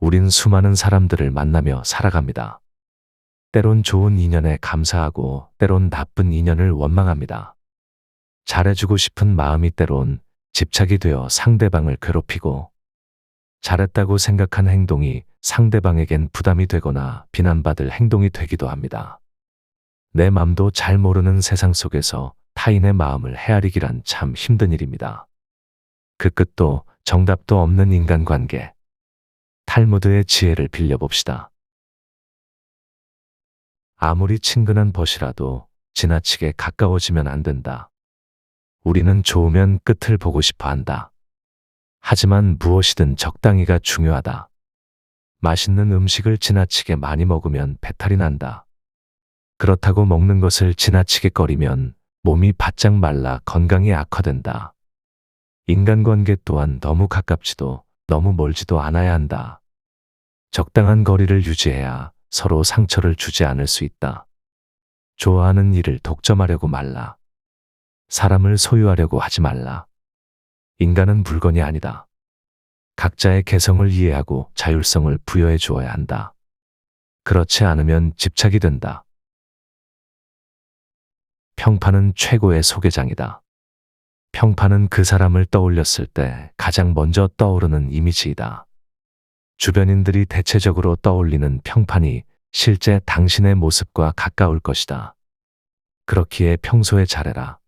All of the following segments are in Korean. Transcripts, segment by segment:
우린 수많은 사람들을 만나며 살아갑니다. 때론 좋은 인연에 감사하고 때론 나쁜 인연을 원망합니다. 잘해주고 싶은 마음이 때론 집착이 되어 상대방을 괴롭히고, 잘했다고 생각한 행동이 상대방에겐 부담이 되거나 비난받을 행동이 되기도 합니다. 내 맘도 잘 모르는 세상 속에서 타인의 마음을 헤아리기란 참 힘든 일입니다. 그 끝도 정답도 없는 인간관계. 탈무드의 지혜를 빌려봅시다. 아무리 친근한 벗이라도 지나치게 가까워지면 안 된다. 우리는 좋으면 끝을 보고 싶어 한다. 하지만 무엇이든 적당히가 중요하다. 맛있는 음식을 지나치게 많이 먹으면 배탈이 난다. 그렇다고 먹는 것을 지나치게 꺼리면 몸이 바짝 말라 건강이 악화된다. 인간관계 또한 너무 가깝지도 너무 멀지도 않아야 한다. 적당한 거리를 유지해야 서로 상처를 주지 않을 수 있다. 좋아하는 일을 독점하려고 말라. 사람을 소유하려고 하지 말라. 인간은 물건이 아니다. 각자의 개성을 이해하고 자율성을 부여해 주어야 한다. 그렇지 않으면 집착이 된다. 평판은 최고의 소개장이다. 평판은 그 사람을 떠올렸을 때 가장 먼저 떠오르는 이미지이다. 주변인들이 대체적으로 떠올리는 평판이 실제 당신의 모습과 가까울 것이다. 그렇기에 평소에 잘해라.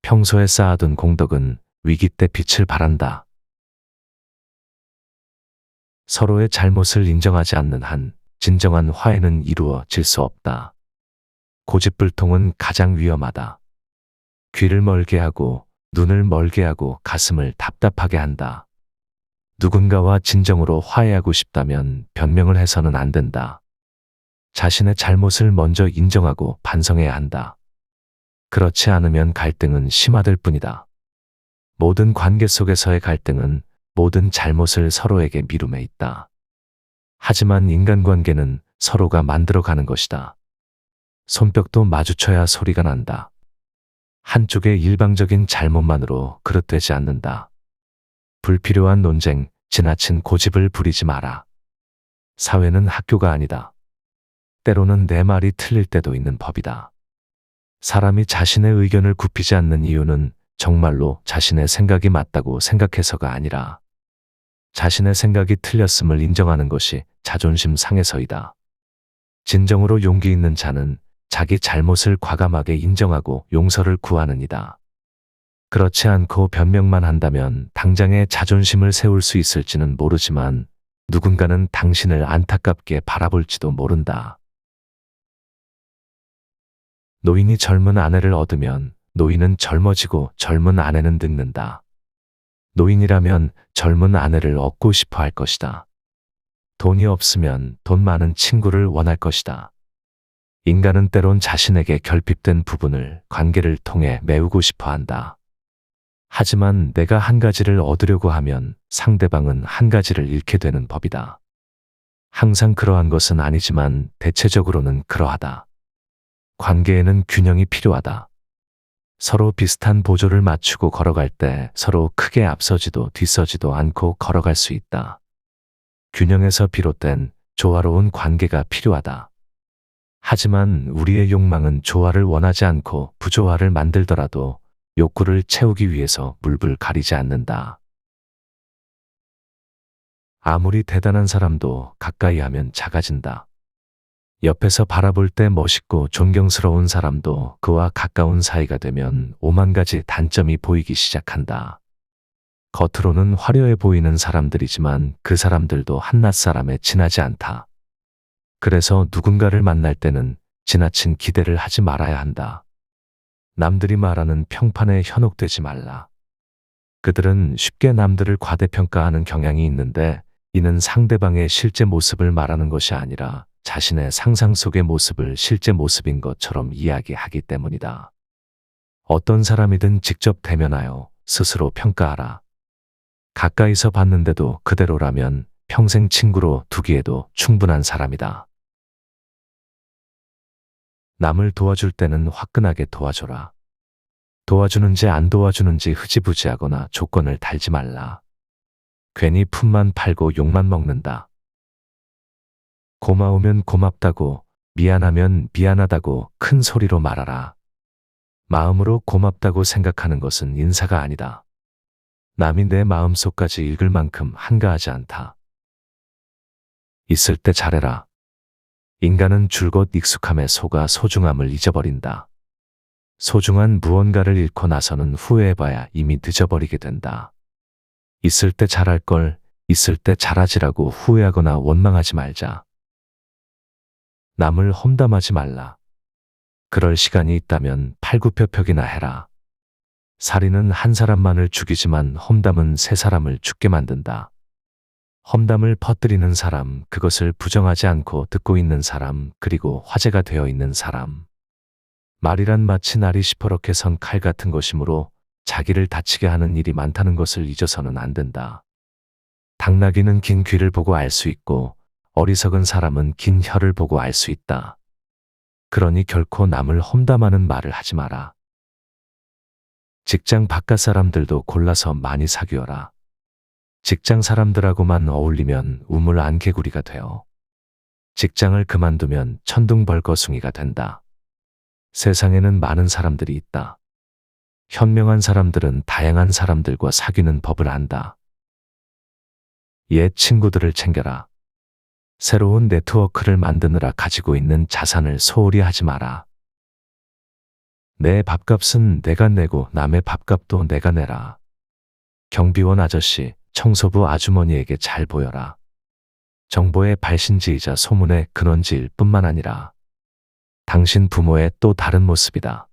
평소에 쌓아둔 공덕은 위기 때 빛을 발한다. 서로의 잘못을 인정하지 않는 한 진정한 화해는 이루어질 수 없다. 고집불통은 가장 위험하다. 귀를 멀게 하고 눈을 멀게 하고 가슴을 답답하게 한다. 누군가와 진정으로 화해하고 싶다면 변명을 해서는 안 된다. 자신의 잘못을 먼저 인정하고 반성해야 한다. 그렇지 않으면 갈등은 심화될 뿐이다. 모든 관계 속에서의 갈등은 모든 잘못을 서로에게 미룸에 있다. 하지만 인간관계는 서로가 만들어가는 것이다. 손뼉도 마주쳐야 소리가 난다. 한쪽의 일방적인 잘못만으로 그릇되지 않는다. 불필요한 논쟁, 지나친 고집을 부리지 마라. 사회는 학교가 아니다. 때로는 내 말이 틀릴 때도 있는 법이다. 사람이 자신의 의견을 굽히지 않는 이유는 정말로 자신의 생각이 맞다고 생각해서가 아니라 자신의 생각이 틀렸음을 인정하는 것이 자존심 상해서이다. 진정으로 용기 있는 자는 자기 잘못을 과감하게 인정하고 용서를 구하는 이다. 그렇지 않고 변명만 한다면 당장의 자존심을 세울 수 있을지는 모르지만 누군가는 당신을 안타깝게 바라볼지도 모른다. 노인이 젊은 아내를 얻으면 노인은 젊어지고 젊은 아내는 늙는다. 노인이라면 젊은 아내를 얻고 싶어 할 것이다. 돈이 없으면 돈 많은 친구를 원할 것이다. 인간은 때론 자신에게 결핍된 부분을 관계를 통해 메우고 싶어 한다. 하지만 내가 한 가지를 얻으려고 하면 상대방은 한 가지를 잃게 되는 법이다. 항상 그러한 것은 아니지만 대체적으로는 그러하다. 관계에는 균형이 필요하다. 서로 비슷한 보조를 맞추고 걸어갈 때 서로 크게 앞서지도 뒤서지도 않고 걸어갈 수 있다. 균형에서 비롯된 조화로운 관계가 필요하다. 하지만 우리의 욕망은 조화를 원하지 않고 부조화를 만들더라도 욕구를 채우기 위해서 물불 가리지 않는다. 아무리 대단한 사람도 가까이 하면 작아진다. 옆에서 바라볼 때 멋있고 존경스러운 사람도 그와 가까운 사이가 되면 오만 가지 단점이 보이기 시작한다. 겉으로는 화려해 보이는 사람들이지만 그 사람들도 한낱 사람에 지나지 않다. 그래서 누군가를 만날 때는 지나친 기대를 하지 말아야 한다. 남들이 말하는 평판에 현혹되지 말라. 그들은 쉽게 남들을 과대평가하는 경향이 있는데 이는 상대방의 실제 모습을 말하는 것이 아니라 자신의 상상 속의 모습을 실제 모습인 것처럼 이야기하기 때문이다. 어떤 사람이든 직접 대면하여 스스로 평가하라. 가까이서 봤는데도 그대로라면 평생 친구로 두기에도 충분한 사람이다. 남을 도와줄 때는 화끈하게 도와줘라. 도와주는지 안 도와주는지 흐지부지하거나 조건을 달지 말라. 괜히 품만 팔고 욕만 먹는다. 고마우면 고맙다고, 미안하면 미안하다고 큰 소리로 말하라. 마음으로 고맙다고 생각하는 것은 인사가 아니다. 남이 내 마음속까지 읽을 만큼 한가하지 않다. 있을 때 잘해라. 인간은 줄곧 익숙함에 속아 소중함을 잊어버린다. 소중한 무언가를 잃고 나서는 후회해봐야 이미 늦어버리게 된다. 있을 때 잘할 걸, 있을 때 잘하지라고 후회하거나 원망하지 말자. 남을 험담하지 말라. 그럴 시간이 있다면 팔굽혀펴기나 해라. 살인은 한 사람만을 죽이지만 험담은 세 사람을 죽게 만든다. 험담을 퍼뜨리는 사람, 그것을 부정하지 않고 듣고 있는 사람, 그리고 화제가 되어 있는 사람. 말이란 마치 날이 시퍼렇게 선 칼 같은 것이므로 자기를 다치게 하는 일이 많다는 것을 잊어서는 안 된다. 당나귀는 긴 귀를 보고 알 수 있고 어리석은 사람은 긴 혀를 보고 알 수 있다. 그러니 결코 남을 험담하는 말을 하지 마라. 직장 바깥 사람들도 골라서 많이 사귀어라. 직장 사람들하고만 어울리면 우물 안개구리가 되어 직장을 그만두면 천둥벌거숭이가 된다. 세상에는 많은 사람들이 있다. 현명한 사람들은 다양한 사람들과 사귀는 법을 안다. 옛 친구들을 챙겨라. 새로운 네트워크를 만드느라 가지고 있는 자산을 소홀히 하지 마라. 내 밥값은 내가 내고 남의 밥값도 내가 내라. 경비원 아저씨, 청소부 아주머니에게 잘 보여라. 정보의 발신지이자 소문의 근원지일 뿐만 아니라 당신 부모의 또 다른 모습이다.